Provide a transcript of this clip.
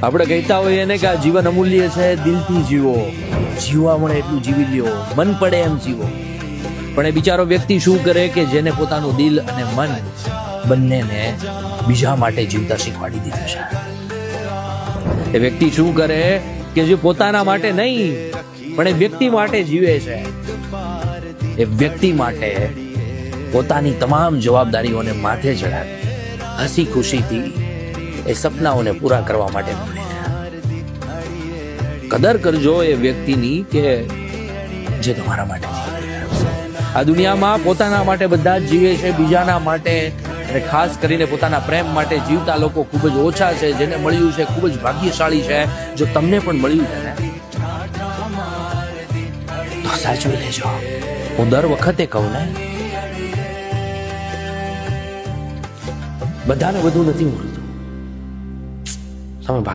આપણે કહેતા હોઈએ ને કે આ જીવન અમૂલ્ય છે, દિલથી જીવો, જીવવા મળે એટલું જીવી લ્યો, મન પડે એમ જીવો. પણ એ બિચારો વ્યક્તિ શું કરે કે જેને પોતાનું દિલ અને મન બંનેને બીજા માટે જીવતા શીખવાડી દીધું છે. એ વ્યક્તિ શું કરે કે જે પોતાના માટે નહીં પણ એ વ્યક્તિ માટે જીવે છે. એ વ્યક્તિ માટે પોતાની તમામ જવાબદારીઓને માથે ચડાવી હસી ખુશીથી એ સપનાઓને પૂરા કરવા માટે નીકળે છે. કદર કરજો એ વ્યક્તિની કે જે તમારા માટે જીવે છે. આ દુનિયામાં પોતાના માટે બધા જ જીવે છે, બીજાના માટે અને ખાસ કરીને પોતાના પ્રેમ માટે જીવતા લોકો ખૂબ જ ઓછા છે. જેને મળ્યું છે ખૂબ જ ભાગ્યશાળી છે. જો તમને પણ મળ્યું છે ને તો સાચવી લેજો. હું દર વખતે કહું ને, બધાને બધું નથી મળતું. તમે